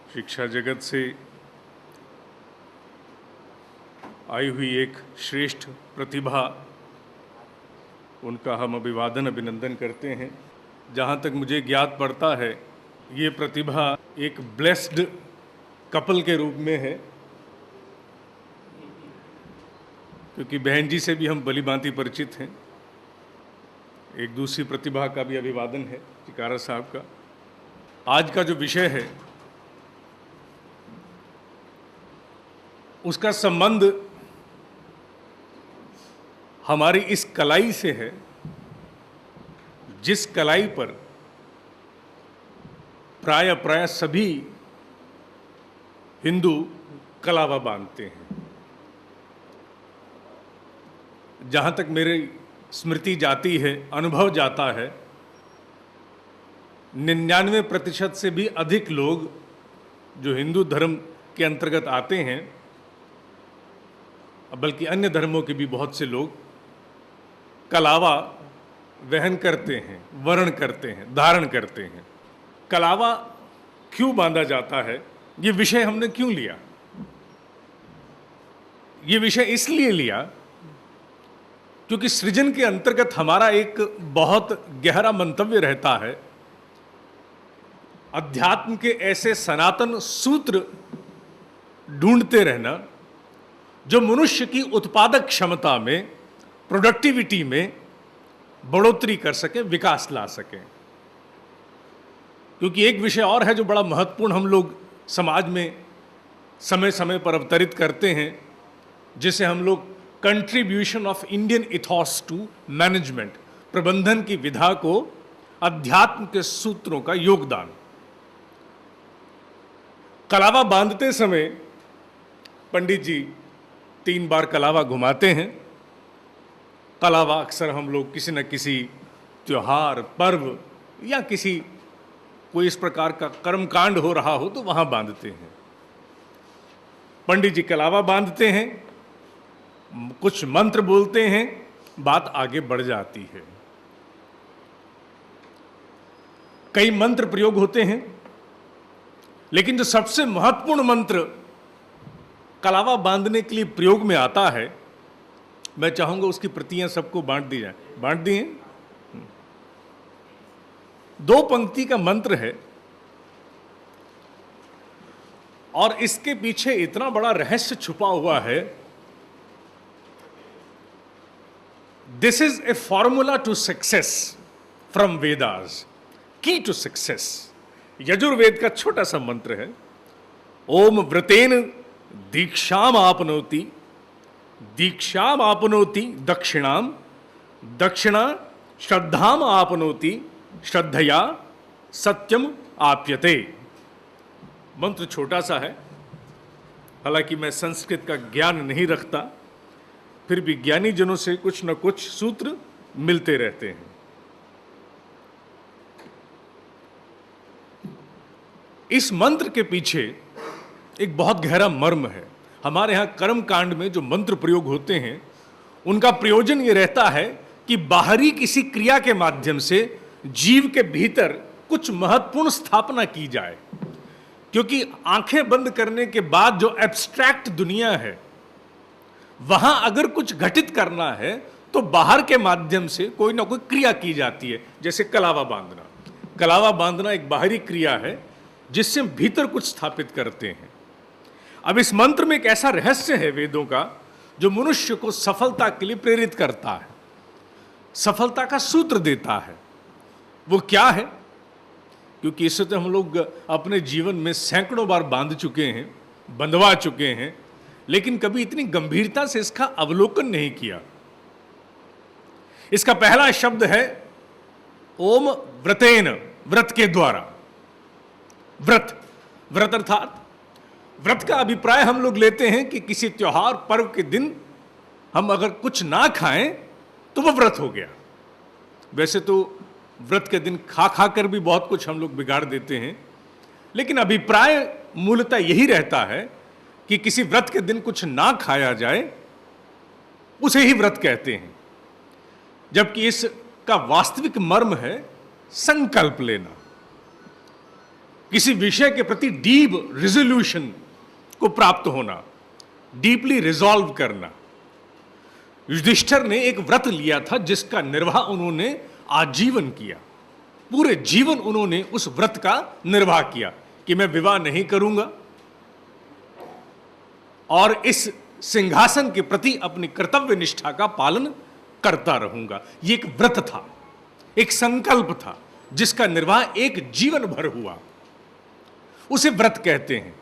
शिक्षा जगत से आई हुई एक श्रेष्ठ प्रतिभा, उनका हम अभिनंदन करते हैं। जहाँ तक मुझे ज्ञात पड़ता है, ये प्रतिभा एक ब्लेस्ड कपल के रूप में है, क्योंकि बहन जी से भी हम भली भांति परिचित हैं। एक दूसरी प्रतिभा का भी अभिवादन है, चिकारा साहब का। आज का जो विषय है उसका संबंध हमारी इस कलाई से है, जिस कलाई पर प्राय सभी हिंदू कलावा बांधते हैं। जहाँ तक मेरी स्मृति जाती है, अनुभव जाता है, 99% से भी अधिक लोग जो हिंदू धर्म के अंतर्गत आते हैं, बल्कि अन्य धर्मों के भी बहुत से लोग कलावा वहन करते हैं, वर्ण करते हैं, धारण करते हैं। कलावा क्यों बांधा जाता है, ये विषय हमने क्यों लिया? ये विषय इसलिए लिया क्योंकि सृजन के अंतर्गत हमारा एक बहुत गहरा मंतव्य रहता है, अध्यात्म के ऐसे सनातन सूत्र ढूंढते रहना जो मनुष्य की उत्पादक क्षमता में, प्रोडक्टिविटी में बढ़ोतरी कर सके, विकास ला सके। क्योंकि एक विषय और है जो बड़ा महत्वपूर्ण हम लोग समाज में समय समय पर अवतरित करते हैं, जिसे हम लोग contribution of Indian ethos to management, प्रबंधन की विधा को अध्यात्म के सूत्रों का योगदान। कलावा बांधते समय पंडित जी 3 बार कलावा घुमाते हैं। कलावा अक्सर हम लोग किसी न किसी त्योहार, पर्व या किसी कोई इस प्रकार का कर्मकांड हो रहा हो तो वहां बांधते हैं। पंडित जी कलावा बांधते हैं, कुछ मंत्र बोलते हैं, बात आगे बढ़ जाती है। कई मंत्र प्रयोग होते हैं, लेकिन जो सबसे महत्वपूर्ण मंत्र कलावा बांधने के लिए प्रयोग में आता है, मैं चाहूंगा उसकी प्रतियां सबको बांट दी जाए। बांट दी हैं। 2 पंक्ति का मंत्र है और इसके पीछे इतना बड़ा रहस्य छुपा हुआ है। This is a formula to success from Vedas, key to success. Yajurveda का छोटा सा मंत्र है। ओम व्रतेन दीक्षाम आपनोति, दीक्षाम आपनोति दक्षिणाम, दक्षिणा श्रद्धाम आपनोति, श्रद्धया सत्यम आप्यते। मंत्र छोटा सा है, हालांकि मैं संस्कृत का ज्ञान नहीं रखता, फिर भी ज्ञानी जनों से कुछ न कुछ सूत्र मिलते रहते हैं। इस मंत्र के पीछे एक बहुत गहरा मर्म है। हमारे यहाँ कर्म कांड में जो मंत्र प्रयोग होते हैं, उनका प्रयोजन ये रहता है कि बाहरी किसी क्रिया के माध्यम से जीव के भीतर कुछ महत्वपूर्ण स्थापना की जाए। क्योंकि आंखें बंद करने के बाद जो एब्स्ट्रैक्ट दुनिया है, वहां अगर कुछ घटित करना है तो बाहर के माध्यम से कोई ना कोई क्रिया की जाती है। जैसे कलावा बांधना, कलावा बांधना एक बाहरी क्रिया है जिससे हम भीतर कुछ स्थापित करते हैं। अब इस मंत्र में एक ऐसा रहस्य है वेदों का जो मनुष्य को सफलता के लिए प्रेरित करता है, सफलता का सूत्र देता है। वो क्या है? क्योंकि इससे तो हम लोग अपने जीवन में सैकड़ों बार बांध चुके हैं, बंधवा चुके हैं, लेकिन कभी इतनी गंभीरता से इसका अवलोकन नहीं किया। इसका पहला शब्द है ओम व्रतेन, व्रत के द्वारा। व्रत, व्रत अर्थात व्रत का अभिप्राय हम लोग लेते हैं कि किसी त्योहार पर्व के दिन हम अगर कुछ ना खाएं तो वो व्रत हो गया। वैसे तो व्रत के दिन खा खा कर भी बहुत कुछ हम लोग बिगाड़ देते हैं, लेकिन अभिप्राय मूलतः यही रहता है कि किसी व्रत के दिन कुछ ना खाया जाए, उसे ही व्रत कहते हैं। जबकि इसका वास्तविक मर्म है संकल्प लेना। किसी विषय के प्रति डीप रिजोल्यूशन को प्राप्त होना, डीपली रिजॉल्व करना। युधिष्ठिर ने एक व्रत लिया था जिसका निर्वाह उन्होंने आजीवन किया। पूरे जीवन उन्होंने उस व्रत का निर्वाह किया कि मैं विवाह नहीं करूंगा और इस सिंहासन के प्रति अपनी कर्तव्य निष्ठा का पालन करता रहूंगा। यह एक व्रत था, एक संकल्प था जिसका निर्वाह एक जीवन भर हुआ। उसे व्रत कहते हैं।